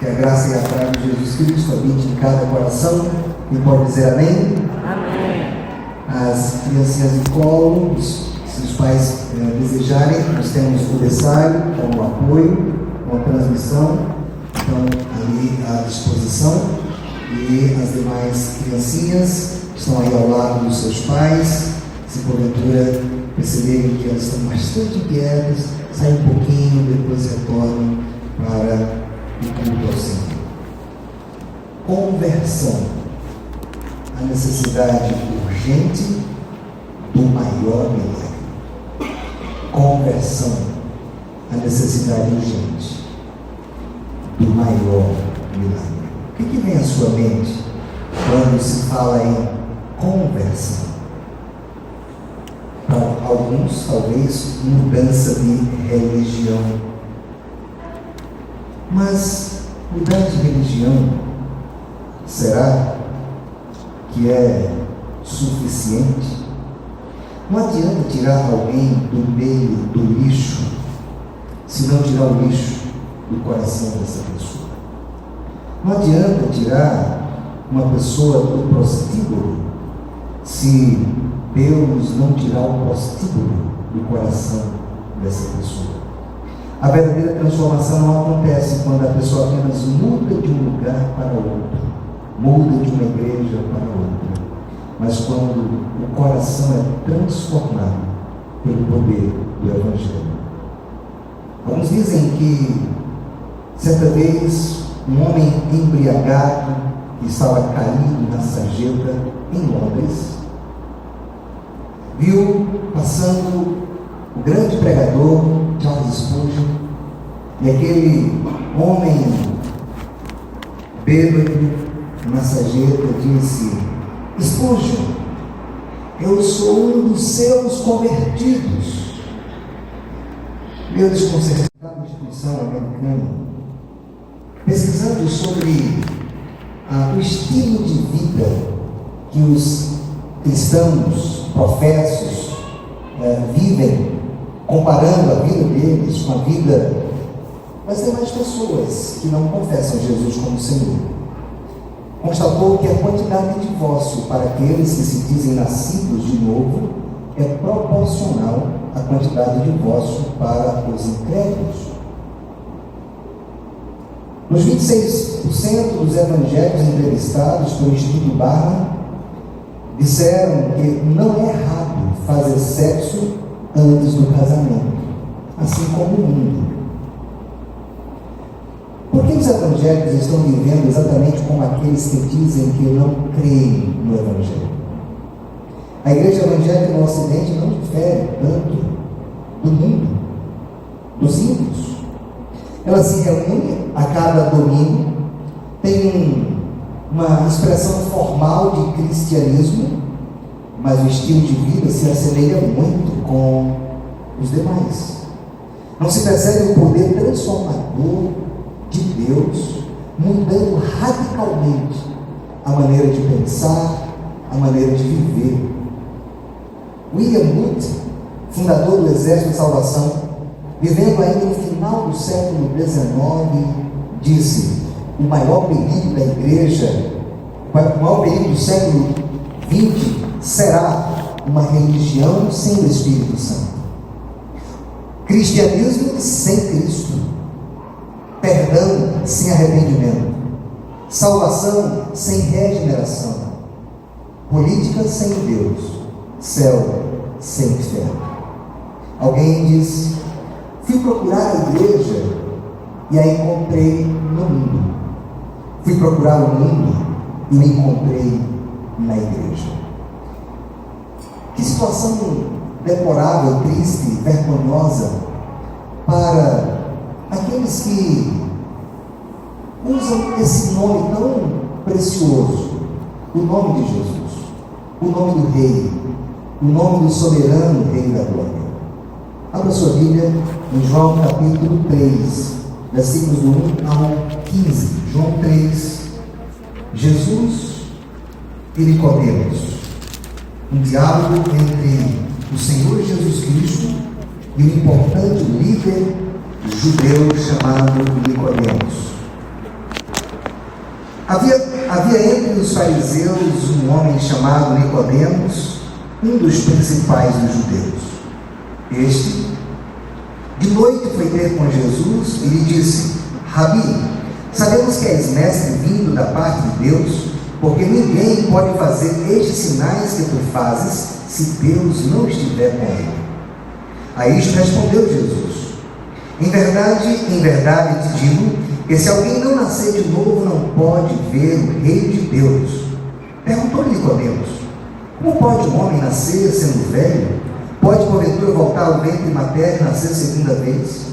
Que a graça e a paz de Jesus Cristo habite em cada coração. Quem pode dizer amém? Amém. As criancinhas de colo, se os pais desejarem, nós temos o berçário como apoio, com a transmissão, então ali à disposição, e as demais criancinhas estão aí ao lado dos seus pais. Se porventura perceberem que elas estão bastante inquietas, saem um pouquinho, depois retornam para o culto ao Senhor. Conversão. A necessidade urgente do maior milagre. Conversão. A necessidade urgente do maior milagre. O que vem à sua mente quando se fala em conversão? Para alguns, talvez, mudança de religião. Mas mudar de religião, será que é suficiente? Não adianta tirar alguém do meio do lixo, se não tirar o lixo do coração dessa pessoa. Não adianta tirar uma pessoa do prostíbulo, se Deus não tirar o prostíbulo do coração dessa pessoa. A verdadeira transformação não acontece quando a pessoa apenas muda de um lugar para outro, muda de uma igreja para outra, mas quando o coração é transformado pelo poder do Evangelho. Alguns dizem que certa vez um homem embriagado que estava caído na sarjeta em Londres viu passando o grande pregador Charles Spurgeon, e aquele homem bêbado na sarjeta disse: Spurgeon, eu sou um dos seus convertidos. Meu desconcertado na instituição americana, pesquisando sobre o estilo de vida que os cristãos professos vivem, comparando a vida deles com a vida das demais pessoas que não confessam Jesus como Senhor, constatou que a quantidade de divórcio para aqueles que se dizem nascidos de novo é proporcional à quantidade de divórcio para os incrédulos. Nos 26% dos evangélicos entrevistados pelo Instituto Barna disseram que não é errado fazer sexo antes do casamento, assim como o mundo. Por que os evangélicos estão vivendo exatamente como aqueles que dizem que não creem no Evangelho? A igreja evangélica no Ocidente não difere tanto do mundo, dos ímpios. Ela se reúne a cada domingo, tem uma expressão formal de cristianismo, mas o estilo de vida se assemelha muito com os demais. Não se percebe o poder transformador de Deus, mudando radicalmente a maneira de pensar, a maneira de viver. William Booth, fundador do Exército de Salvação, vivendo ainda no final do século XIX, disse: o maior perigo da igreja, o maior perigo do século XX será uma religião sem o Espírito Santo. Cristianismo sem Cristo. Perdão sem arrependimento. Salvação sem regeneração. Política sem Deus. Céu sem inferno. Alguém diz: fui procurar a igreja e a encontrei no mundo. Fui procurar o mundo e me encontrei na igreja. Que situação deplorável, triste, vergonhosa para aqueles que usam esse nome tão precioso, o nome de Jesus, o nome do Rei, o nome do soberano Rei da Glória. Abra sua Bíblia em João capítulo 3, versículos do 1 ao 15. João 3, Jesus e Nicodemos. Um diálogo entre o Senhor Jesus Cristo e um importante líder judeu chamado Nicodemos. Havia entre os fariseus um homem chamado Nicodemos, um dos principais dos judeus. Este, de noite, foi ter com Jesus e lhe disse: Rabi, sabemos que és mestre vindo da parte de Deus, porque ninguém pode fazer estes sinais que tu fazes se Deus não estiver com ele. A isto respondeu Jesus: em verdade te digo que se alguém não nascer de novo, não pode ver o reino de Deus. Perguntou-lhe Nicodemos: como pode um homem nascer sendo velho? Pode porventura voltar ao ventre materno e nascer segunda vez?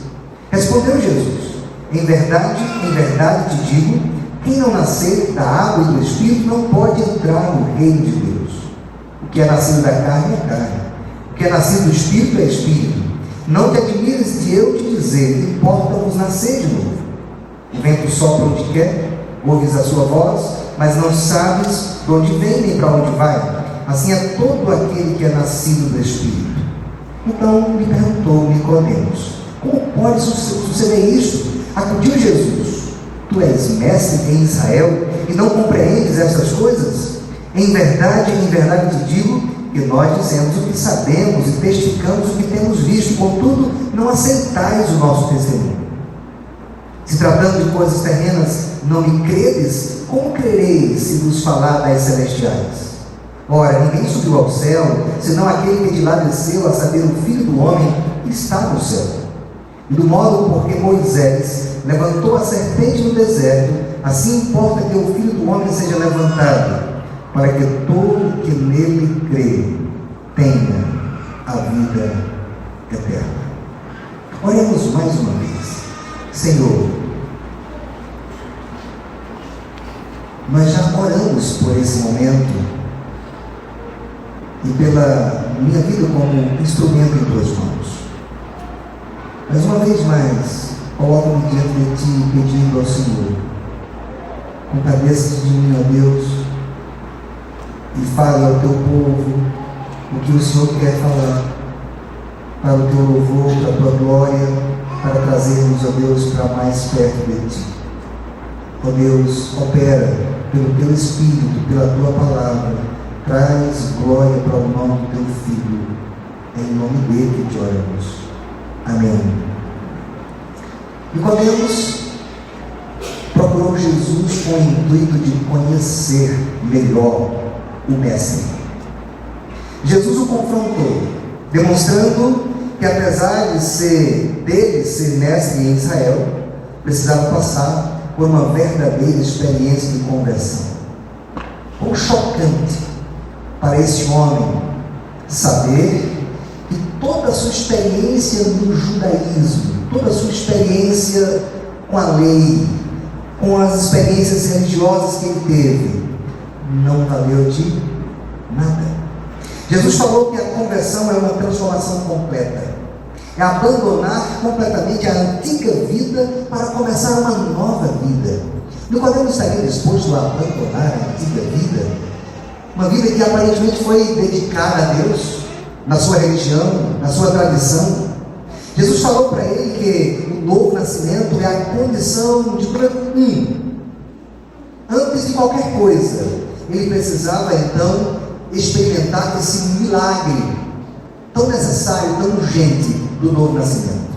Respondeu Jesus: em verdade te digo, quem não nascer da água e do Espírito não pode entrar no reino de Deus. O que é nascido da carne é carne, o que é nascido do Espírito é Espírito. Não te admires de eu te dizer, importa-vos nascer de novo. O vento sopra onde quer, ouves a sua voz, mas não sabes de onde vem nem para onde vai. Assim é todo aquele que é nascido do Espírito. Então lhe perguntou Nicodemos: como pode suceder isto? Acudiu Jesus: tu és mestre em Israel e não compreendes estas coisas? Em verdade te digo que nós dizemos o que sabemos e testificamos o que temos visto, contudo não aceitais o nosso testemunho. Se tratando de coisas terrenas não me credes, como crereis se vos falar das celestiais? Ora, ninguém subiu ao céu, senão aquele que de lá desceu, a saber, o Filho do Homem que está no céu. E do modo porque Moisés levantou a serpente no deserto, assim importa que o Filho do Homem seja levantado, para que todo que nele crê tenha a vida eterna. Oremos mais uma vez. Senhor, nós já oramos por esse momento e pela minha vida como instrumento em tuas mãos. Mas uma vez mais, coloco-me diante de ti, pedindo ao Senhor, compadeça-te de mim, ó Deus, e fale ao teu povo o que o Senhor quer falar, para o teu louvor, para a tua glória, para trazermos, ó Deus, para mais perto de ti. Ó Deus, opera pelo teu Espírito, pela tua palavra, traz glória para o nome do teu Filho, em nome dele que te oramos. Amém. Nicodemos procurou Jesus com o intuito de conhecer melhor o Mestre. Jesus o confrontou, demonstrando que apesar de ser mestre em Israel, precisava passar por uma verdadeira experiência de conversão. Quão chocante para esse homem saber que toda a sua experiência no judaísmo, toda a sua experiência com a lei, com as experiências religiosas que ele teve, não valeu de nada. Jesus falou que a conversão é uma transformação completa, é abandonar completamente a antiga vida para começar uma nova vida. Nicodemos estaria disposto a abandonar a antiga vida, uma vida que aparentemente foi dedicada a Deus, na sua religião, na sua tradição. Jesus falou para ele que o novo nascimento é a condição de antes de qualquer coisa, ele precisava então experimentar esse milagre tão necessário, tão urgente do novo nascimento.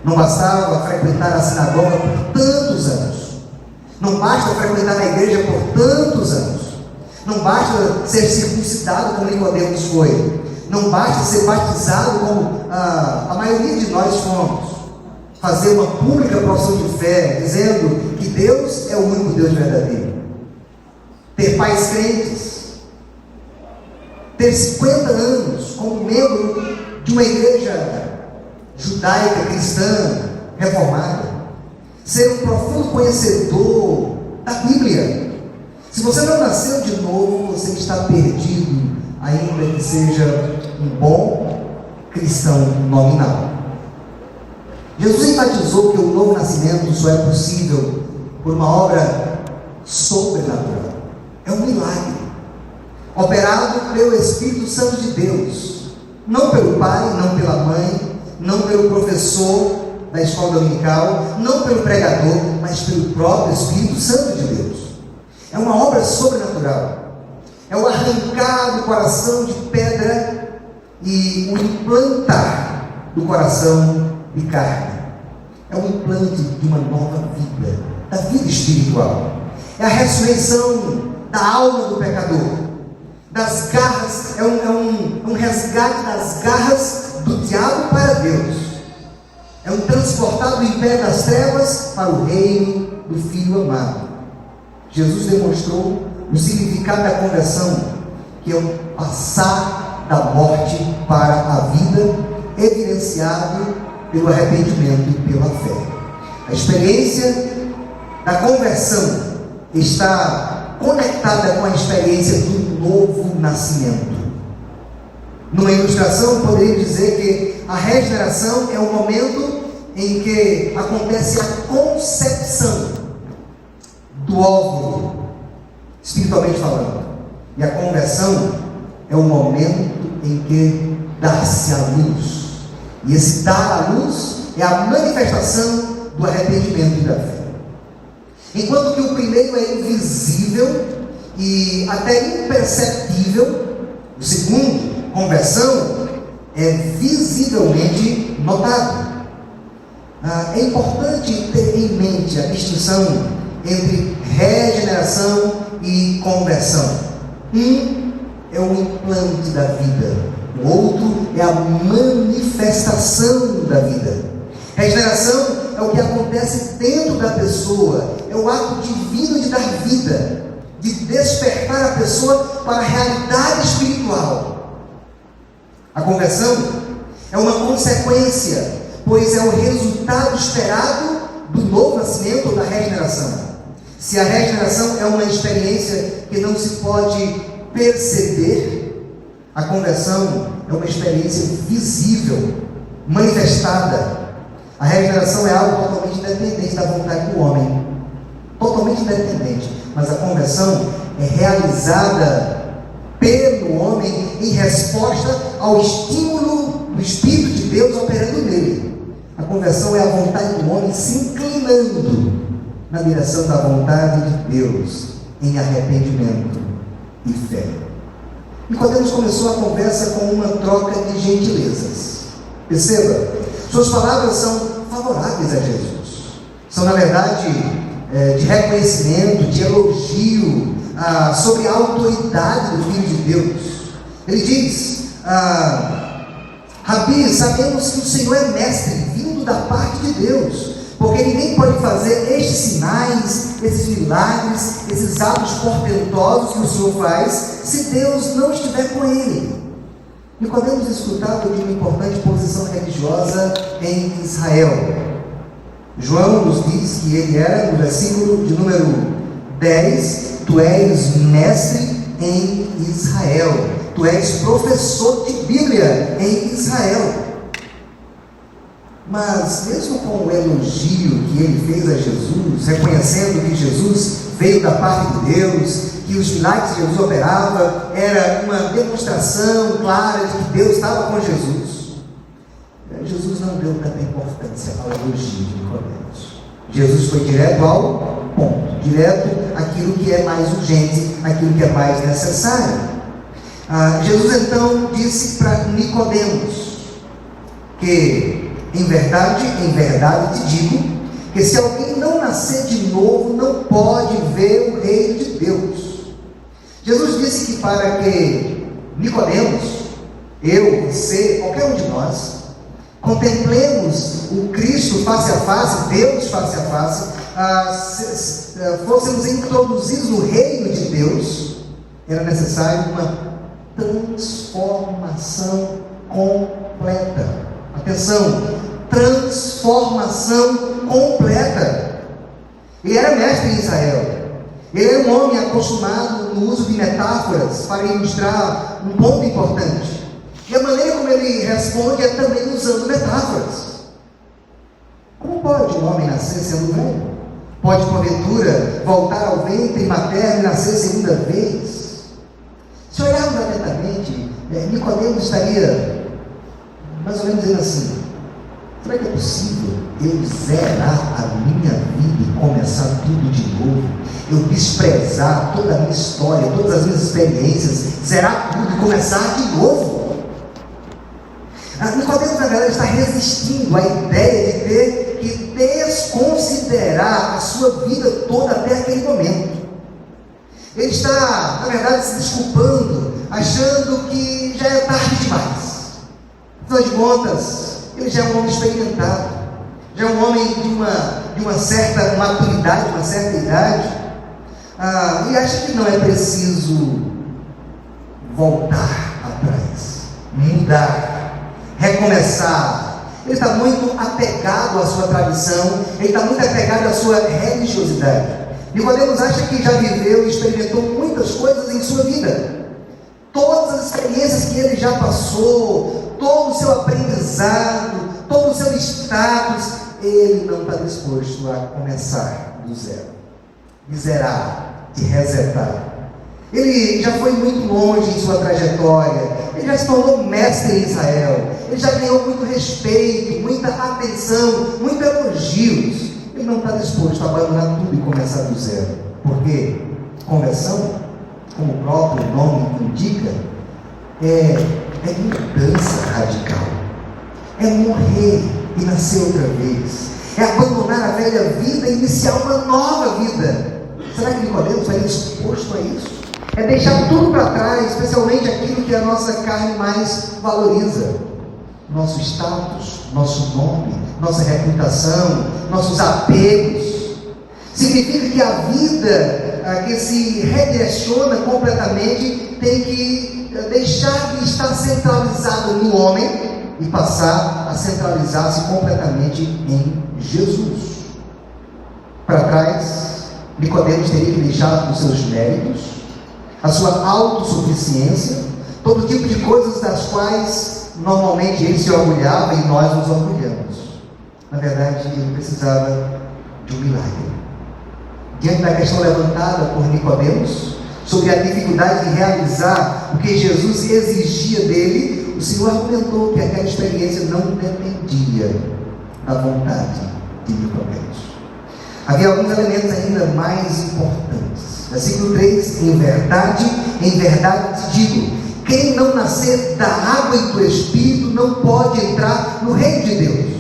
Não bastava frequentar a sinagoga por tantos anos, não basta frequentar a igreja por tantos anos, não basta ser circuncidado como Nicodemos foi, não basta ser batizado como a maioria de nós fomos, fazer uma pública profissão de fé, dizendo que Deus é o único Deus verdadeiro, ter pais crentes, ter 50 anos como membro de uma igreja judaica, cristã, reformada, ser um profundo conhecedor da Bíblia. Se você não nasceu de novo, você está perdido, ainda que seja um bom cristão nominal. Jesus enfatizou que o novo nascimento só é possível por uma obra sobrenatural. É um milagre, operado pelo Espírito Santo de Deus, não pelo pai, não pela mãe, não pelo professor da escola dominical, não pelo pregador, mas pelo próprio Espírito Santo de Deus. É uma obra sobrenatural. É o arrancar do coração de pedra e o implantar do coração de carne. É o implante de uma nova vida, da vida espiritual. É a ressurreição da alma do pecador, das garras, é um resgate das garras do diabo para Deus. É um transportar do império das trevas para o reino do Filho amado. Jesus demonstrou o significado da conversão, que é o passar da morte para a vida, evidenciado pelo arrependimento e pela fé. A experiência da conversão está conectada com a experiência do novo nascimento. Numa ilustração, poderia dizer que a regeneração é o momento em que acontece a concepção do óvulo, espiritualmente falando. E a conversão é o momento em que dá-se a luz. E esse dar à luz é a manifestação do arrependimento e da fé. Enquanto que o primeiro é invisível e até imperceptível, o segundo, conversão, é visivelmente notado. É importante ter em mente a distinção entre regeneração e conversão. Um é o implante da vida, o outro é a manifestação da vida. Regeneração é o que acontece dentro da pessoa, é o ato divino de dar vida, de despertar a pessoa para a realidade espiritual. A conversão é uma consequência, pois é o resultado esperado do novo nascimento ou da regeneração. Se a regeneração é uma experiência que não se pode perceber, a conversão é uma experiência visível, manifestada. A regeneração é algo totalmente independente da vontade do homem, totalmente independente, mas a conversão é realizada pelo homem em resposta ao estímulo do Espírito de Deus operando nele. A conversão é a vontade do homem se inclinando na direção da vontade de Deus, em arrependimento e fé. Nicodemus começou a conversa com uma troca de gentilezas. Perceba, suas palavras são favoráveis a Jesus. São, na verdade, de reconhecimento, de elogio sobre a autoridade do Filho de Deus. Ele diz: Rabi, sabemos que o Senhor é mestre, vindo da parte de Deus, porque ninguém pode fazer estes sinais, esses milagres, esses atos portentosos que o Senhor faz, se Deus não estiver com ele. Nicodemus escutava de uma importante posição religiosa em Israel. João nos diz que ele era, no versículo de número 10, tu és mestre em Israel, tu és professor de Bíblia em Israel. Mas mesmo com o elogio que ele fez a Jesus, reconhecendo que Jesus veio da parte de Deus, que os milagres que Jesus operava era uma demonstração clara de que Deus estava com Jesus, Jesus não deu tanta importância ao elogio de Nicodemus. Jesus foi direto ao ponto, direto àquilo que é mais urgente, àquilo que é mais necessário. Jesus então disse para Nicodemus que em verdade te digo, que se alguém não nascer de novo, não pode ver o reino de Deus. Jesus disse que para que Nicodemus, eu, você, qualquer um de nós, contemplemos o Cristo face a face, Deus face a face, fôssemos introduzidos no reino de Deus, era necessário uma transformação completa. Atenção, transformação completa. Ele era mestre em Israel. Ele era um homem acostumado no uso de metáforas para ilustrar um ponto importante. E a maneira como ele responde é também usando metáforas. Como pode um homem nascer sendo velho? Pode, porventura, voltar ao ventre materno e nascer segunda vez? Se olharmos atentamente, Nicodemus estaria mais ou menos dizendo assim: será que é possível eu zerar a minha vida e começar tudo de novo, eu desprezar toda a minha história, todas as minhas experiências, zerar tudo e começar de novo. Nicodemo, na verdade, está resistindo à ideia de ter que desconsiderar a sua vida toda até aquele momento. Ele está, na verdade, se desculpando, achando que já é tarde demais. Afinal de contas, ele já é um homem experimentado, já é um homem de uma certa maturidade, uma certa idade, e acha que não é preciso voltar atrás, mudar, recomeçar. Ele está muito apegado à sua tradição, ele está muito apegado à sua religiosidade. Nicodemos acha que já viveu e experimentou muitas coisas em sua vida. Todas as experiências que ele já passou, todo o seu aprendizado, todo o seu status, ele não está disposto a começar do zero, de zerar, de resetar. Ele já foi muito longe em sua trajetória, ele já se tornou mestre em Israel, ele já ganhou muito respeito, muita atenção, muitos elogios. Ele não está disposto a abandonar tudo e começar do zero. Porque conversão, como o próprio nome indica, é mudança radical, é morrer e nascer outra vez, é abandonar a velha vida e iniciar uma nova vida. Será que Nicodemo estaria disposto a isso? É deixar tudo para trás, especialmente aquilo que a nossa carne mais valoriza: nosso status, nosso nome, nossa reputação, nossos apegos. Significa que a vida que se redireciona completamente tem que deixar de estar centralizado no homem e passar a centralizar-se completamente em Jesus. Para trás, Nicodemos teria que deixar os seus méritos, a sua autossuficiência, todo tipo de coisas das quais normalmente ele se orgulhava e nós nos orgulhamos. Na verdade, ele precisava de um milagre. Diante da questão levantada por Nicodemos sobre a dificuldade de realizar o que Jesus exigia dele, o Senhor argumentou que aquela experiência não dependia da vontade de Nicodemos. Havia alguns elementos ainda mais importantes. Versículo 3: em verdade te digo, quem não nascer da água e do Espírito não pode entrar no reino de Deus.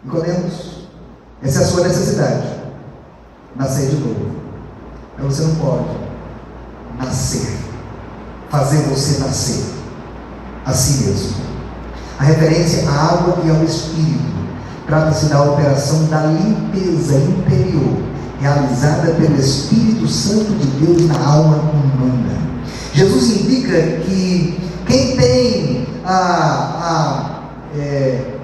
Nicodemos, essa é a sua necessidade, nascer de novo. Mas você não pode nascer, fazer você nascer a si mesmo. A referência à água e ao Espírito trata-se da operação da limpeza interior realizada pelo Espírito Santo de Deus na alma humana. Jesus indica que quem tem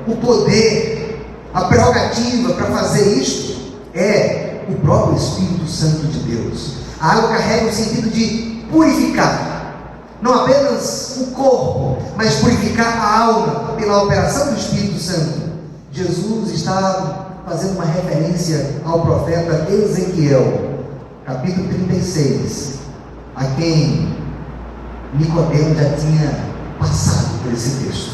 o poder, a prerrogativa para fazer isto é o próprio Espírito Santo de Deus. A água carrega o sentido de purificar, não apenas o corpo, mas purificar a alma pela operação do Espírito Santo. Jesus está fazendo uma referência ao profeta Ezequiel, capítulo 36, a quem Nicodemo já tinha passado por esse texto.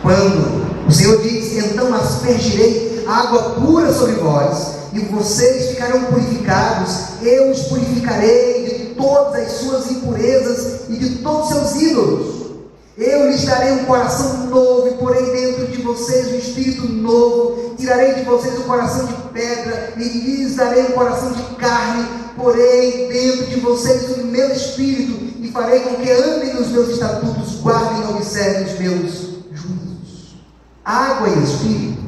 Quando o Senhor diz: então aspergirei água pura sobre vós, e vocês ficarão purificados, eu os purificarei de todas as suas impurezas e de todos os seus ídolos. Eu lhes darei um coração novo e porei dentro de vocês um espírito novo. Tirarei de vocês o coração de pedra e lhes darei um coração de carne. Porei dentro de vocês o meu espírito e farei com que andem nos meus estatutos, guardem e observem os meus juízos. Água e espírito.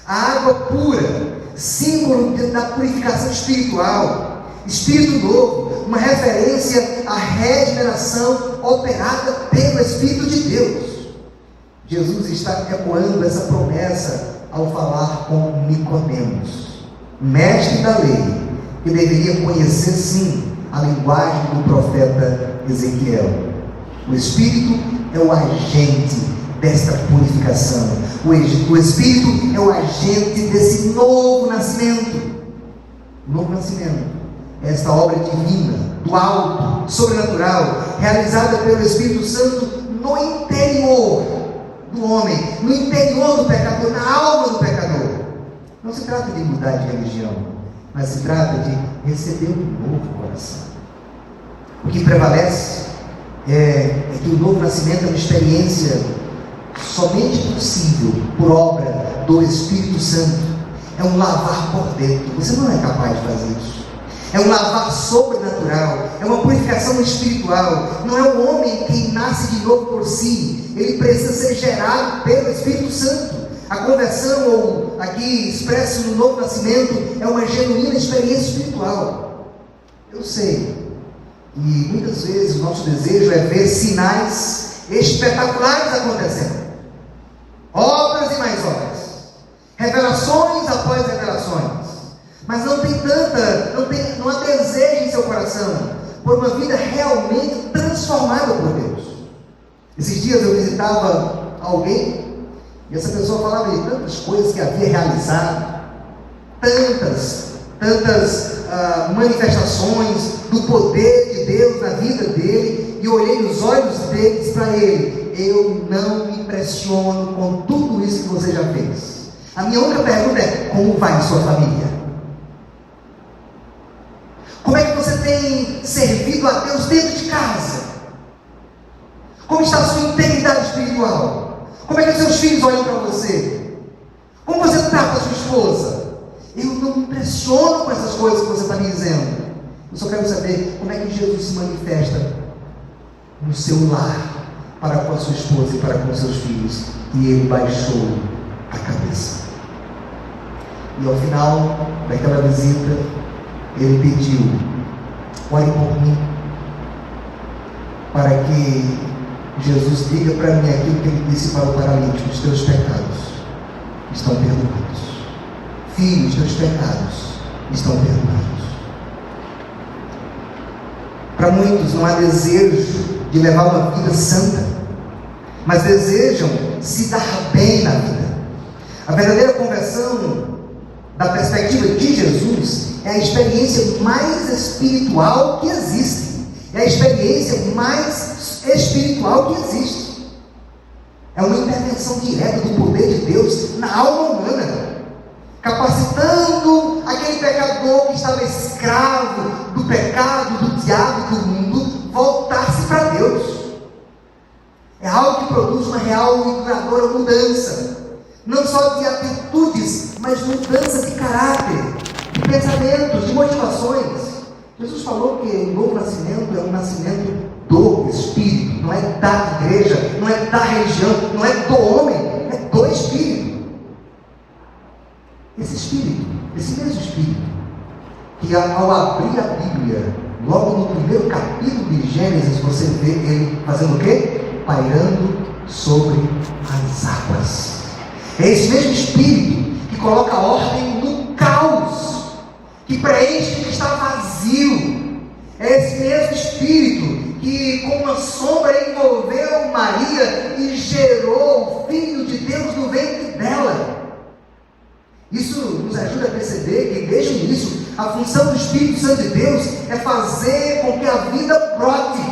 A água pura, símbolo da purificação espiritual. Espírito novo, uma referência à regeneração operada pelo Espírito de Deus. Jesus está ecoando essa promessa ao falar com Nicodemos, mestre da lei, que deveria conhecer sim a linguagem do profeta Ezequiel. O Espírito é o agente desta purificação. O Espírito é o agente desse novo nascimento. Novo nascimento. Esta obra divina, do alto, sobrenatural, realizada pelo Espírito Santo no interior do homem, no interior do pecador, na alma do pecador. Não se trata de mudar de religião, mas se trata de receber um novo coração. O que prevalece é que o novo nascimento é uma experiência somente possível por obra do Espírito Santo. É um lavar por dentro. Você não é capaz de fazer isso. É um lavar sobrenatural, é uma purificação espiritual. Não é o homem quem nasce de novo por si, ele precisa ser gerado pelo Espírito Santo. A conversão, ou aqui expresso no novo nascimento, é uma genuína experiência espiritual. Eu sei, e muitas vezes o nosso desejo é ver sinais espetaculares acontecendo, obras e mais obras, revelações após revelações, mas não há desejo em seu coração por uma vida realmente transformada por Deus. Esses dias eu visitava alguém, e essa pessoa falava de tantas coisas que havia realizado, tantas manifestações do poder de Deus na vida dele, e eu olhei nos olhos dele e disse para ele: eu não me impressiono com tudo isso que você já fez. A minha única pergunta é: como vai sua família? Como é que você tem servido a Deus dentro de casa? Como está a sua integridade espiritual? Como é que os seus filhos olham para você? Como você trata a sua esposa? Eu não me impressiono com essas coisas que você está me dizendo. Eu só quero saber como é que Jesus se manifesta no seu lar, para com a sua esposa e para com os seus filhos. E ele baixou a cabeça. E ao final daquela visita, ele pediu: olhe por mim, para que Jesus diga para mim aquilo que ele disse para o paralítico: os teus pecados estão perdoados. Filho, os teus pecados estão perdoados. Para muitos não há desejo de levar uma vida santa, mas desejam se dar bem na vida. A verdadeira conversão, da perspectiva de Jesus, é a experiência mais espiritual que existe. É a experiência mais espiritual que existe. É uma intervenção direta do poder de Deus na alma humana, capacitando aquele pecador que estava escravo do pecado, do diabo, do mundo, voltar-se para Deus. É algo que produz uma real e duradoura mudança, não só de atitudes, mas mudança de caráter, de pensamentos, de motivações. Jesus falou que o novo nascimento é um nascimento do Espírito, não é da igreja, não é da religião, não é do homem, é do Espírito. Esse Espírito, esse mesmo Espírito, que ao abrir a Bíblia, logo no primeiro capítulo de Gênesis, você vê ele fazendo o quê? Pairando sobre as águas. É esse mesmo Espírito que coloca ordem no caos, que preenche o que está vazio. É esse mesmo Espírito que, com uma sombra, envolveu Maria e gerou o Filho de Deus no ventre dela. Isso nos ajuda a perceber que, desde o início, a função do Espírito Santo de Deus é fazer com que a vida brote,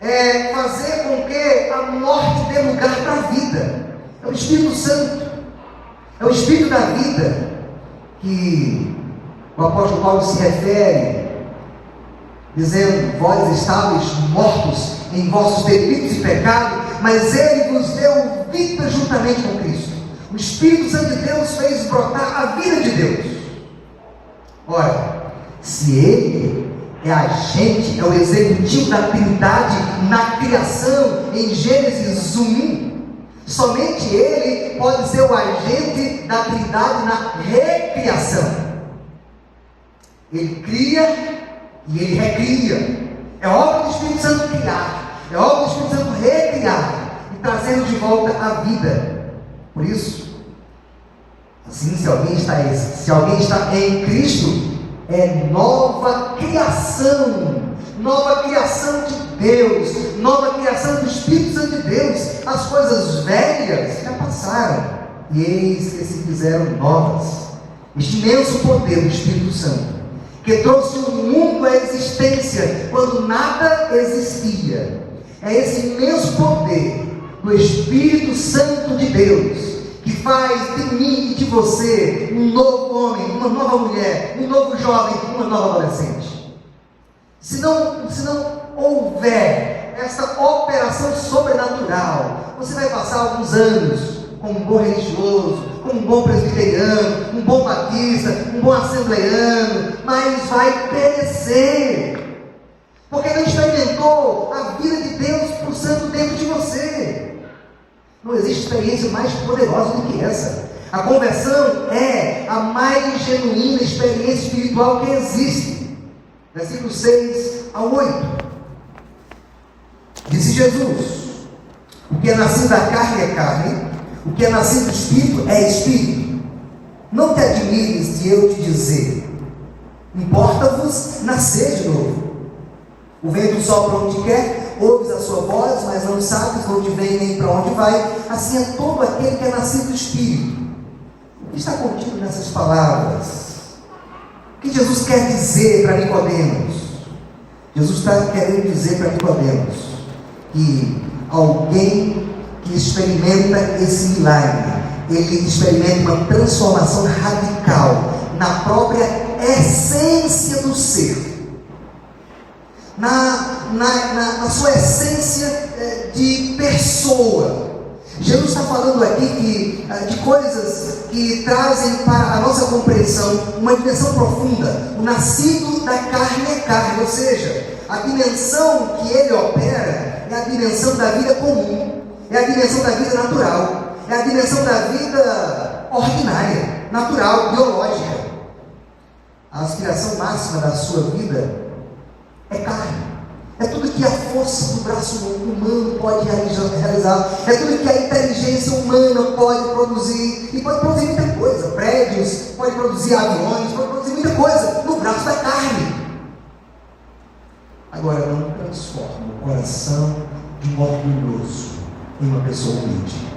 é fazer com que a morte dê lugar para a vida. É o Espírito Santo, é o Espírito da vida que o apóstolo Paulo se refere, dizendo: vós estáveis mortos em vossos delitos e pecados, mas ele vos deu vida juntamente com Cristo. O Espírito Santo de Deus fez brotar a vida de Deus. Ora, se ele é agente, é o executivo da Trindade na criação, em Gênesis 1, somente ele pode ser o agente da Trindade na recriação. Ele cria e ele recria. É obra do Espírito Santo criar, é obra do Espírito Santo recriar e trazendo de volta a vida. Por isso, assim, se alguém está em Cristo, é nova criação de Deus, nova criação do Espírito Santo de Deus. As coisas velhas já passaram, e eis que se fizeram novas. Este imenso poder do Espírito Santo, que trouxe o mundo à existência quando nada existia, é esse imenso poder do Espírito Santo de Deus que faz de mim e de você um novo homem, uma nova mulher, um novo jovem, uma nova adolescente. Se não houver essa operação sobrenatural, você vai passar alguns anos como um bom religioso, como um bom presbiteriano, um bom batista, um bom assembleiano, mas vai perecer, porque não experimentou a vida de Deus pulsando dentro de você. Não existe experiência mais poderosa do que essa. A conversão é a mais genuína experiência espiritual que existe. Versículos 6 ao 8. Disse Jesus: o que é nascido da carne é carne, o que é nascido do Espírito é Espírito. Não te admires de eu te dizer: importa-vos nascer de novo. O vento sopra onde quer, ouves a sua voz, mas não sabes de onde vem nem para onde vai. Assim é todo aquele que é nascido do Espírito. O que está contido nessas palavras? O que Jesus quer dizer para Nicodemos? Jesus está querendo dizer para Nicodemos que alguém que experimenta esse milagre, ele experimenta uma transformação radical na própria essência do ser, na sua essência de pessoa. Jesus está falando aqui de coisas que trazem para a nossa compreensão uma dimensão profunda. O nascido da carne é carne, ou seja, a dimensão que ele opera é a dimensão da vida comum, é a dimensão da vida natural, é a dimensão da vida ordinária, natural, biológica. A aspiração máxima da sua vida é carne. É tudo que a força do braço humano pode realizar. É tudo que a inteligência humana pode produzir. E pode produzir muita coisa. Prédios, pode produzir aviões, pode produzir muita coisa no braço da carne. Agora, não transforma o coração de um orgulhoso em uma pessoa humilde.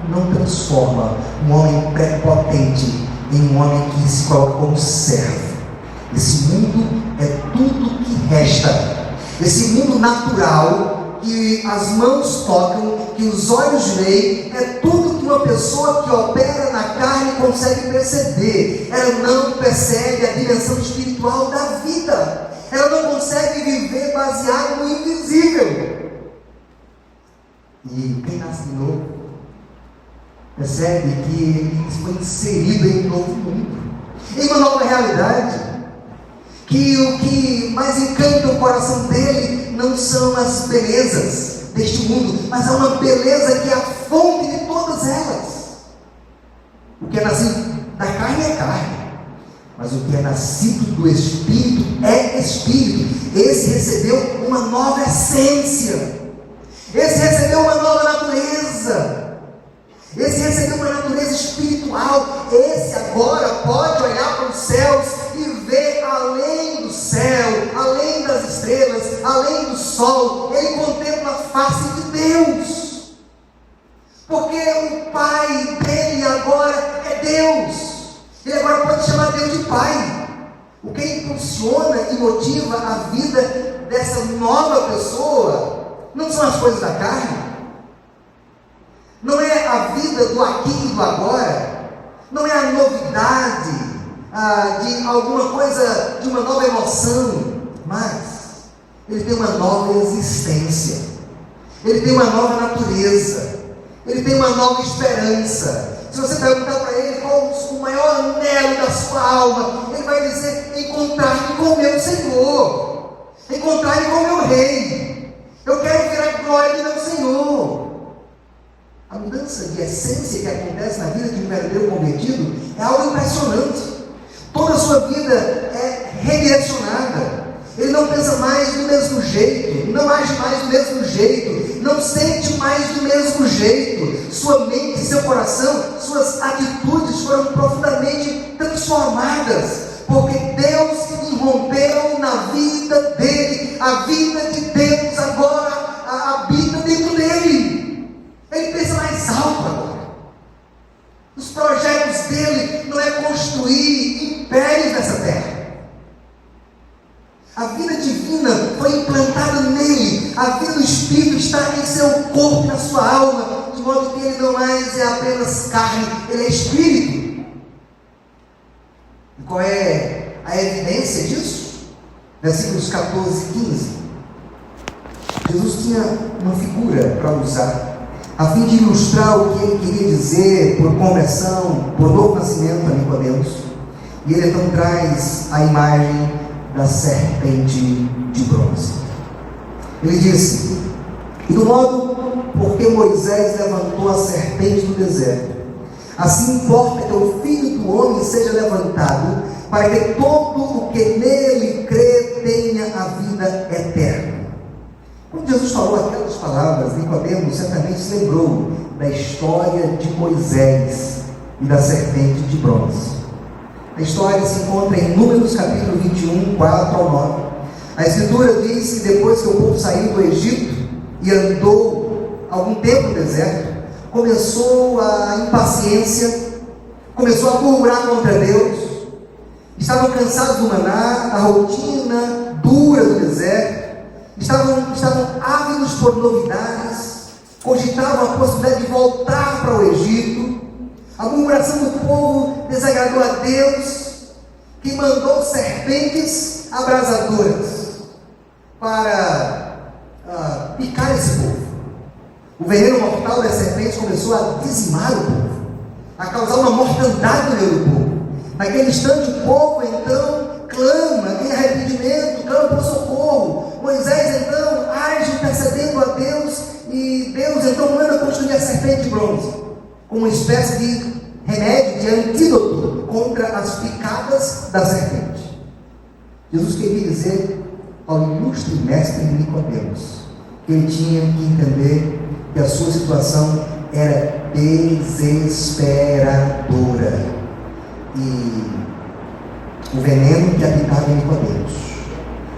Não transforma um homem prepotente em um homem que se coloca como servo. Esse mundo é tudo que resta. Esse mundo natural que as mãos tocam, que os olhos veem, é tudo que uma pessoa que opera na carne consegue perceber. Ela não percebe a dimensão espiritual da vida. Ela não consegue viver baseado no invisível. E quem nasce de novo percebe que ele foi inserido em um novo mundo, em uma nova realidade. Que o que mais encanta o coração dele não são as belezas deste mundo, mas é uma beleza que é a fonte de todas elas. O que é nascido da carne é carne, mas o que é nascido do Espírito é Espírito. Esse recebeu uma nova essência, esse recebeu uma nova natureza, esse recebeu uma natureza espiritual. Esse agora pode olhar para os céus e ver além do céu, além das estrelas, além do sol. Ele contempla a face de Deus, porque o Pai dele agora é Deus. Ele agora pode chamar Deus de Pai. O que impulsiona e motiva a vida dessa nova pessoa não são as coisas da carne, não é a vida do aqui e do agora, não é a novidade de alguma coisa, de uma nova emoção, mas ele tem uma nova existência, ele tem uma nova natureza, ele tem uma nova esperança. Se você perguntar para ele qual o maior anelo da sua alma, ele vai dizer: encontrar-me com o meu Senhor, encontrar-me com o meu Rei. Eu quero ver a glória do meu Senhor. A mudança de essência que acontece na vida de um verdadeiro convertido é algo impressionante. Toda a sua vida é redirecionada. Ele não pensa mais do mesmo jeito, não age mais do mesmo jeito, não sente mais do mesmo jeito. Sua mente, seu coração, suas atitudes foram profundamente transformadas, porque Deus irrompeu na vida dele. A vida de Deus agora habita dentro dele. Ele pensa mais alto agora. Os projetos dele não é construir impérios nessa terra. A vida divina foi implantada nele. A vida do Espírito está em seu corpo, na sua alma, de modo que ele não mais é apenas carne, ele é espírito. E qual é a evidência disso? Versículos 14 e 15. Jesus tinha uma figura para usar, a fim de ilustrar o que ele queria dizer por conversão, por novo nascimento a Nicodemos. E ele então traz a imagem da serpente de bronze. Ele disse: e do modo porque Moisés levantou a serpente no deserto, assim importa que o Filho do Homem seja levantado, para que todo o que nele crê tenha a vida eterna. Quando Jesus falou aquelas palavras, Nicodemos certamente se lembrou da história de Moisés e da serpente de bronze. A história se encontra em Números capítulo 21, 4 ao 9. A Escritura diz que depois que o povo saiu do Egito e andou algum tempo no deserto, começou a impaciência, começou a murmurar contra Deus. Estavam cansados do maná, da rotina dura do deserto. Estavam ávidos por novidades, cogitavam a possibilidade de voltar para o Egito. A murmuração do povo desagradou a Deus, que mandou serpentes abrasadoras para picar esse povo. O veneno mortal das serpentes começou a dizimar o povo, a causar uma mortandade no meio do povo. Naquele instante o povo então clama em arrependimento, clama por socorro. Moisés então age intercedendo a Deus, e Deus então manda construir a serpente de bronze, como uma espécie de remédio, de antídoto contra as picadas da serpente. Jesus queria dizer ao ilustre mestre Nicodemos que ele tinha que entender que a sua situação era desesperadora, e o veneno que habitava em Nicodemos,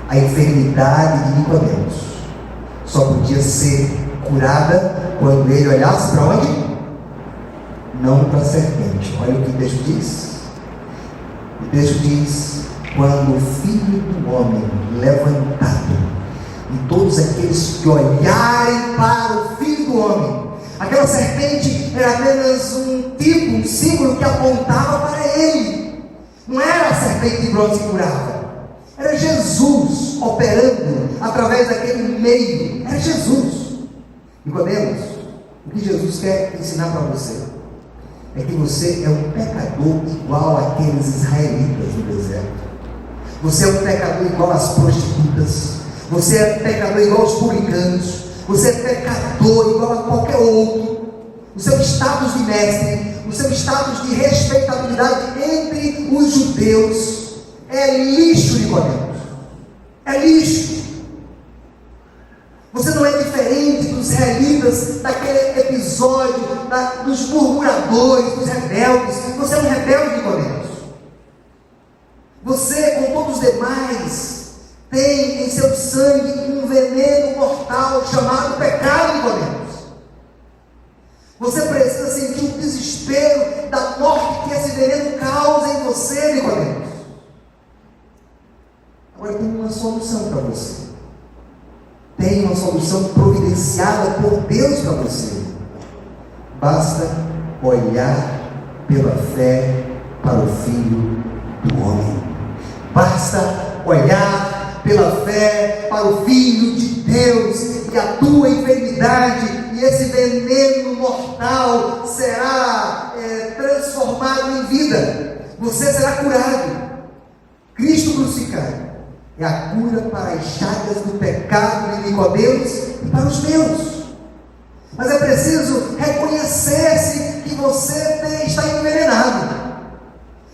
a enfermidade de Nicodemos, só podia ser curada quando ele olhasse para onde? Não para a serpente. Olha o que o texto diz. O texto diz: quando o Filho do Homem levantado, e todos aqueles que olharem para o Filho do Homem. Aquela serpente era apenas um tipo, um símbolo que apontava para ele. Não era a serpente de bronze que curava, era Jesus operando através daquele meio. Era Jesus. Nicodemos, o que Jesus quer ensinar para você é que você é um pecador igual àqueles israelitas no deserto. Você é um pecador igual às prostitutas. Você é pecador igual aos publicanos. Você é pecador igual a qualquer outro. O seu status de mestre, o seu status de respeitabilidade entre os judeus é lixo, Nicodemos. É lixo. Você não é diferente dos israelitas, daquele episódio dos murmuradores, dos rebeldes. Você é um rebelde, Nicodemos. Você, com todos os demais, tem em seu sangue um veneno mortal chamado pecado, Nicodemos. Você precisa sentir o desespero da morte que esse veneno causa em você, Nicodemos. Agora tem uma solução para você. Tem uma solução providenciada por Deus para você. Basta olhar pela fé para o Filho do Homem. Basta olhar pela fé para o Filho de Deus, e a tua enfermidade e esse veneno mortal será transformado em vida. Você será curado. Cristo crucificado é a cura para as chagas do pecado de Nicodemos e para os meus. Mas é preciso reconhecer-se que você está envenenado.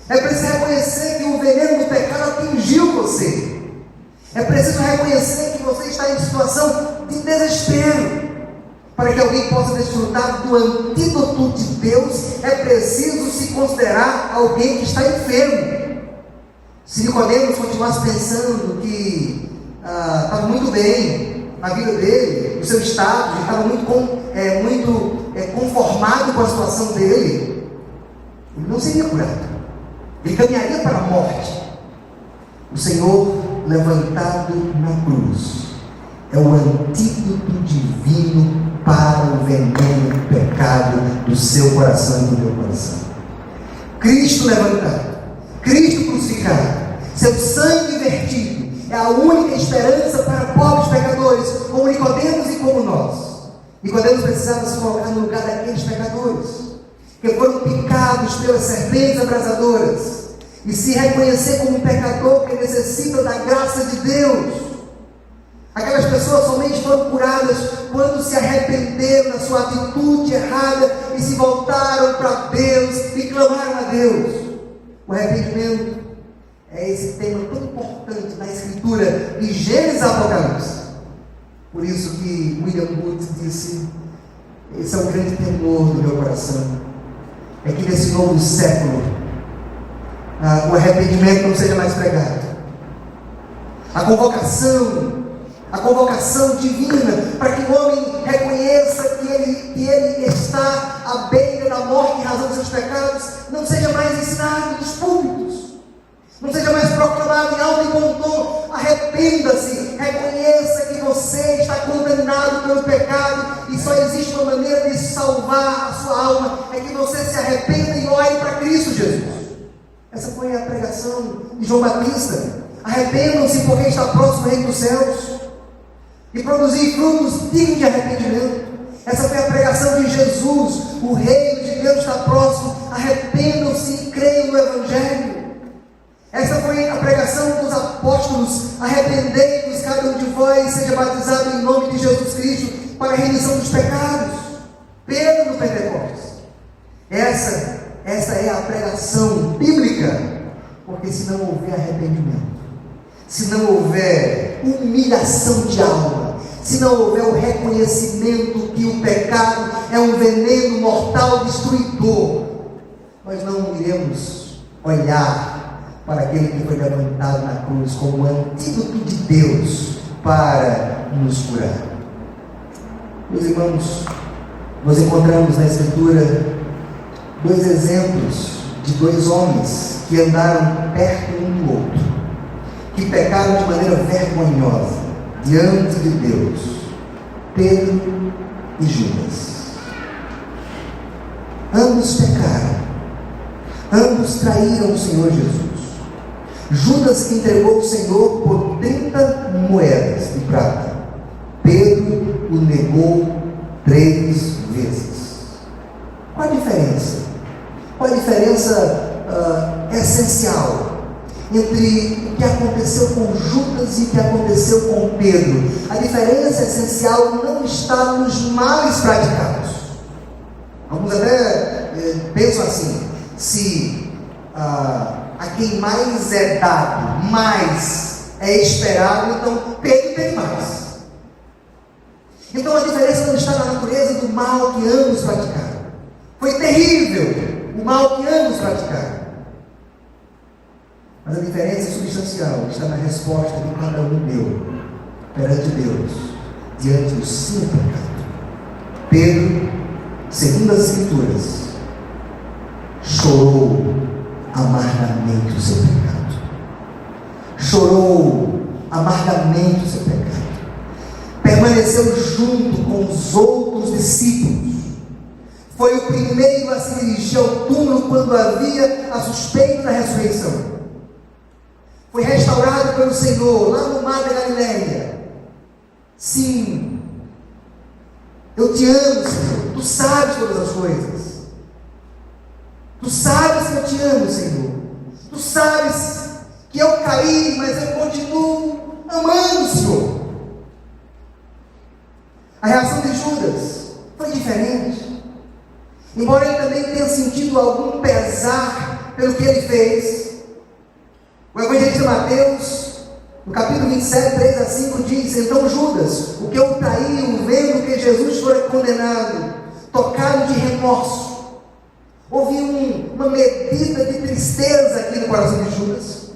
É preciso reconhecer que o veneno do pecado atingiu você. É preciso reconhecer que você está em situação de desespero. Para que alguém possa desfrutar do antídoto de Deus, é preciso se considerar alguém que está enfermo. Se Nicodemos continuasse pensando que estava muito bem na vida dele, no seu estado, estava muito conformado com a situação dele, ele não seria curado. Ele caminharia para a morte. O Senhor levantado na cruz é o antídoto divino para o veneno do pecado. pecado do seu coração e do meu coração. Cristo levantado, Cristo crucificado, seu sangue vertido, é a única esperança para pobres pecadores, como Nicodemos e como nós. Nicodemos precisava se colocar no lugar daqueles pecadores que foram picados pelas serpentes abrasadoras e se reconhecer como um pecador que necessita da graça de Deus. Aquelas pessoas somente foram curadas quando se arrependeram da sua atitude errada e se voltaram para Deus e clamaram a Deus. O arrependimento é esse tema tão importante na Escritura, de Gênesis a Apocalipse. Por isso que William Booth disse: esse é o grande temor do meu coração, é que nesse novo século o arrependimento não seja mais pregado. A convocação divina para que o homem reconheça que ele está à beira da morte em razão dos seus pecados, não seja mais ensinado nos púlpitos, não seja mais proclamado em alto e bom tom. Arrependa-se, reconheça que você está condenado pelo pecado e só existe uma maneira de salvar a sua alma, é que você se arrependa e olhe para Cristo Jesus. Essa foi a pregação de João Batista. Arrependam-se porque está próximo o reino dos céus, e produzir frutos dignos de arrependimento. Essa foi a pregação de Jesus: o reino de Deus está próximo, arrependam-se e creiam no Evangelho. Essa foi a pregação dos apóstolos: arrependei-vos, cada um de vós seja batizado em nome de Jesus Cristo para a remissão dos pecados. Pedro no Pentecostes. Essa é a pregação bíblica, porque se não houver arrependimento, se não houver humilhação de alma, se não houver o reconhecimento que o pecado é um veneno mortal destruidor, nós não iremos olhar para aquele que foi levantado na cruz como antídoto de Deus para nos curar. Meus irmãos, nós encontramos na Escritura dois exemplos de dois homens que andaram perto um do outro, que pecaram de maneira vergonhosa diante de Deus: Pedro e Judas. Ambos pecaram, ambos traíram o Senhor Jesus. Judas entregou o Senhor por 30 moedas de prata. Pedro o negou 3 vezes. Qual a diferença? Qual a diferença essencial entre o que aconteceu com Judas e o que aconteceu com Pedro? A diferença essencial não está nos males praticados. Alguns até pensam assim: se a quem mais é dado, mais é esperado, então Pedro tem mais. Então a diferença não está na natureza do mal que ambos praticaram. Foi terrível o mal que ambos praticaram. Mas a diferença substancial está na resposta que cada um deu perante Deus, diante do seu pecado. Pedro, segundo as Escrituras, chorou amargamente o seu pecado. Chorou amargamente o seu pecado. Permaneceu junto com os outros discípulos. Foi o primeiro a se dirigir ao túmulo quando havia a suspeita da ressurreição. Foi restaurado pelo Senhor lá no mar da Galileia. Sim, eu te amo, Senhor. Tu sabes todas as coisas. Tu sabes que eu te amo, Senhor. Tu sabes que eu caí, mas eu continuo amando, Senhor. A reação de Judas foi diferente. Embora ele também tenha sentido algum pesar pelo que ele fez, o evangelista Mateus, no capítulo 27, 3 a 5, diz: então Judas, o que o traiu, vendo que Jesus foi condenado, tocado de remorso, houve uma medida de tristeza aqui no coração de Judas.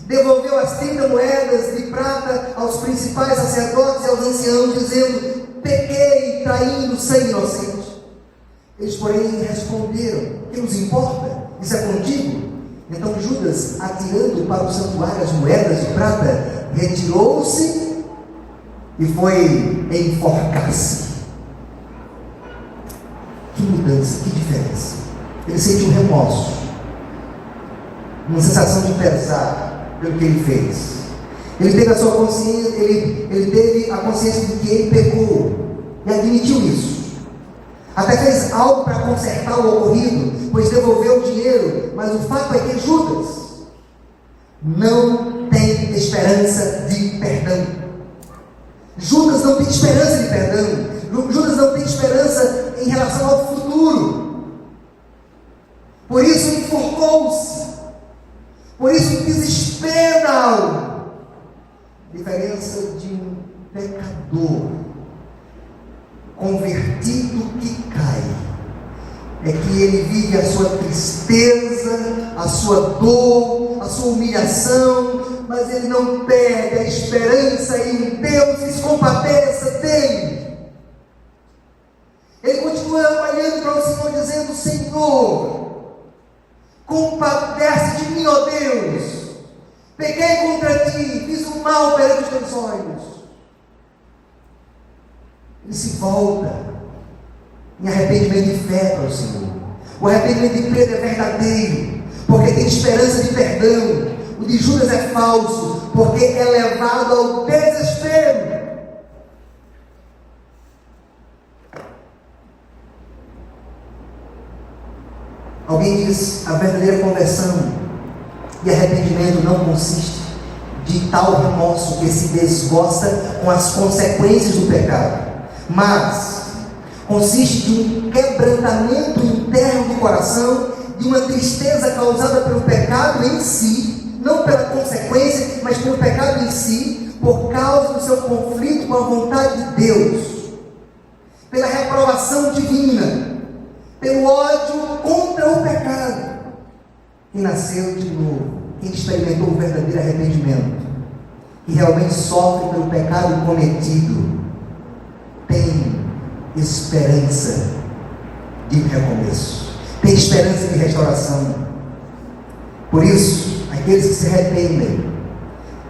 Devolveu as 30 moedas de prata aos principais sacerdotes e aos anciãos, dizendo: pequei traindo sangue inocente. Eles, porém, responderam: que nos importa? Isso é contigo? Então Judas, atirando para o santuário as moedas de prata, retirou-se e foi enforcar-se. Que mudança, que diferença. Ele sentiu remorso, uma sensação de pesar pelo que ele fez. Ele teve a sua consciência, ele teve a consciência de que ele pecou e admitiu isso. Até fez algo para consertar o ocorrido, pois devolveu o dinheiro, mas o fato é que Judas não tem esperança de perdão. Judas não tem esperança de perdão. Judas não tem esperança em relação ao futuro. Por isso enforcou-se. Por isso desespera da alma. A diferença de um pecador convertido que cai é que ele vive a sua tristeza, a sua dor, a sua humilhação, mas ele não perde a esperança em um Deus que se compadeça dele. Ele continua olhando para o Senhor, dizendo: Senhor, compadece de mim, ó Deus. Pequei contra ti, fiz o mal perante os teus olhos. Ele se volta em arrependimento de fé para o Senhor. O arrependimento de Pedro é verdadeiro, porque tem esperança de perdão. O de Judas é falso, porque é levado ao desespero. Alguém diz: a verdadeira conversão e arrependimento não consiste de tal remorso que se desgosta com as consequências do pecado, mas consiste de um quebrantamento interno do coração, de uma tristeza causada pelo pecado em si, não pela consequência, mas pelo pecado em si, por causa do seu conflito com a vontade de Deus, pela reprovação divina, pelo ódio contra o pecado. Quem nasceu de novo, quem experimentou o verdadeiro arrependimento, que realmente sofre pelo pecado cometido, tem esperança de recomeço, tem esperança de restauração. Por isso, aqueles que se arrependem,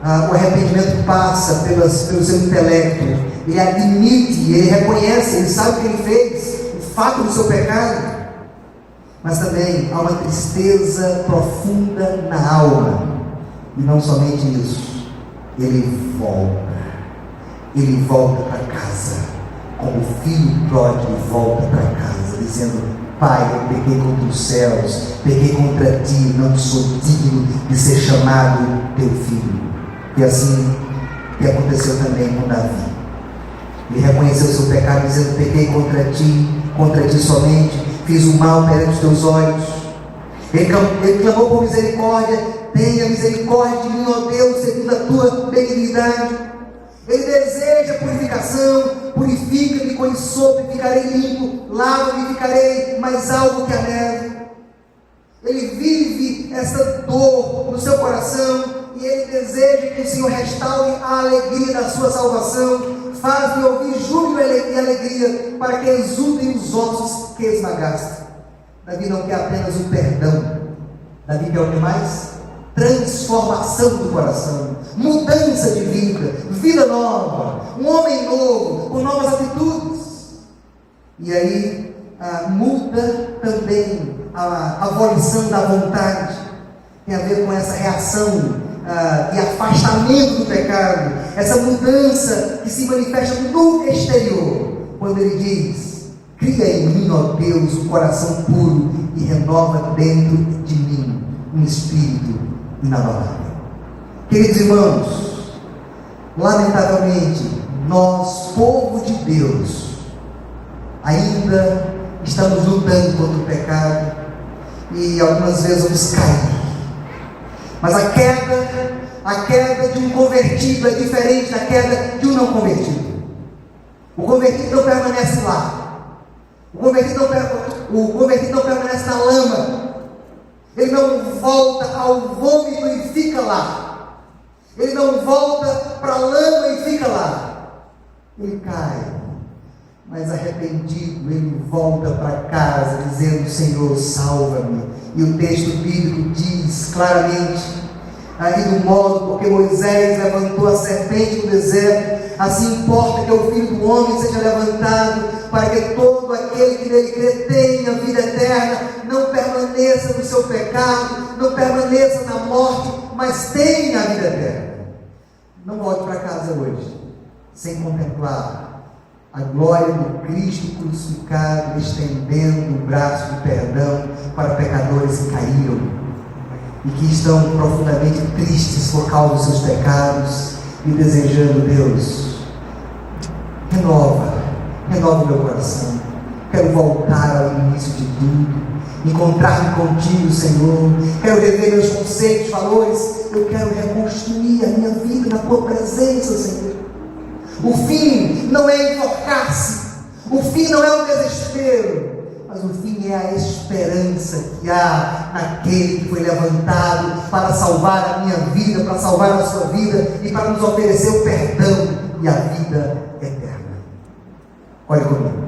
o arrependimento passa pelo seu intelecto, ele admite, ele reconhece, ele sabe o que ele fez, o fato do seu pecado, mas também há uma tristeza profunda na alma. E não somente isso, ele volta para casa, como o filho pródigo volta para casa, dizendo: Pai, eu pequei contra os céus, pequei contra ti, não sou digno de ser chamado teu filho. E assim que aconteceu também com Davi. Ele reconheceu o seu pecado, dizendo: pequei contra ti somente, fiz o mal perante os teus olhos. Ele clamou por misericórdia: tenha misericórdia de mim, ó Deus, segundo a tua benignidade. Ele deseja purificação: purifica-me com ensopo e ficarei limpo, lava-me e ficarei mais alvo que a neve. Ele vive essa dor no seu coração e ele deseja que o Senhor restaure a alegria da sua salvação. Faz-me ouvir júbilo e alegria, para que exultem os ossos que esmagaste. Davi não quer apenas o perdão. Davi quer o que mais? Transformação do coração, mudança de vida nova, um homem novo, com novas atitudes. E aí muda também a volição da vontade. Tem a ver com essa reação de afastamento do pecado, essa mudança que se manifesta no exterior, quando ele diz: cria em mim, ó Deus, um coração puro e renova dentro de mim um espírito inabalável. Queridos irmãos, lamentavelmente, nós, povo de Deus, ainda estamos lutando contra o pecado e algumas vezes vamos cair. Mas a queda de um convertido é diferente da queda de um não convertido. O convertido não permanece lá. O convertido não permanece na lama. Ele não volta ao vômito e fica lá. Ele não volta para a lama e fica lá. Ele cai, mas arrependido, ele volta para casa dizendo: Senhor, salva-me. E o texto bíblico diz claramente, aí do modo porque Moisés levantou a serpente no deserto, Assim importa que o Filho do Homem seja levantado, para que todo aquele que nele crê tenha vida eterna, não permaneça no seu pecado, não permaneça na morte, mas tenha a vida eterna. Não volte para casa hoje sem contemplar a glória do Cristo crucificado, estendendo o braço de perdão para pecadores que caíram e que estão profundamente tristes por causa dos seus pecados e desejando: Deus, renova o meu coração, quero voltar ao início de tudo, encontrar-me contigo, Senhor, quero rever meus conceitos, valores, eu quero reconstruir a minha vida na tua presença, Senhor. O fim não é enforcar-se, o fim não é o desespero, mas o fim é a esperança que há naquele que foi levantado para salvar a minha vida, para salvar a sua vida e para nos oferecer o perdão e a vida eterna. Olhe comigo.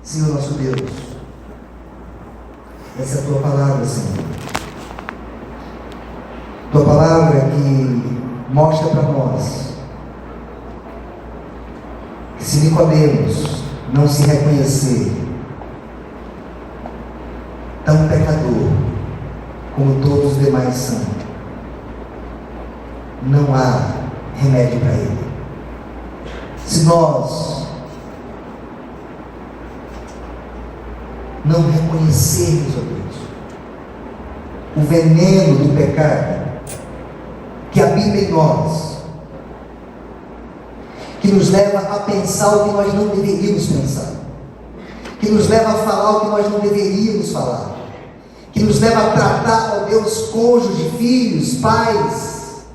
Senhor nosso Deus, essa é a tua palavra, Senhor. Tua palavra que mostra para nós que se Nicodemos não se reconhecer tão pecador como todos os demais são, não há remédio para ele. Se nós não reconhecermos, ó Deus, o veneno do pecado que habita em nós, que nos leva a pensar o que nós não deveríamos pensar, que nos leva a falar o que nós não deveríamos falar, que nos leva a tratar, ó Deus, cônjuge, filhos, pais,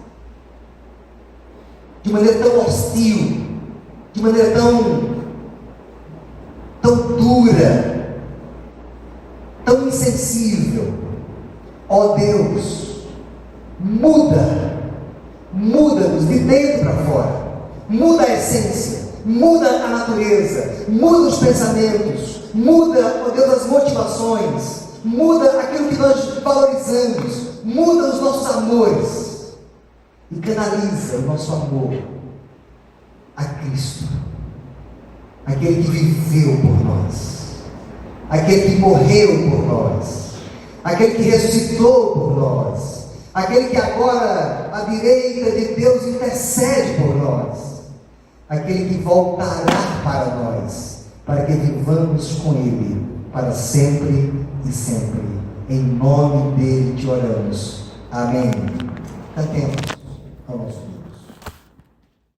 de maneira tão hostil, de maneira tão dura, tão insensível. Ó Deus, muda-nos de dentro para fora, muda a essência, muda a natureza, muda os pensamentos, muda, ó Deus, as motivações, muda aquilo que nós valorizamos, muda os nossos amores e canaliza o nosso amor a Cristo, aquele que viveu por nós, aquele que morreu por nós, aquele que ressuscitou por nós, aquele que agora à direita de Deus intercede por nós, aquele que voltará para nós, para que vivamos com Ele para sempre e sempre. Em nome dele te oramos. Amém. Cantemos.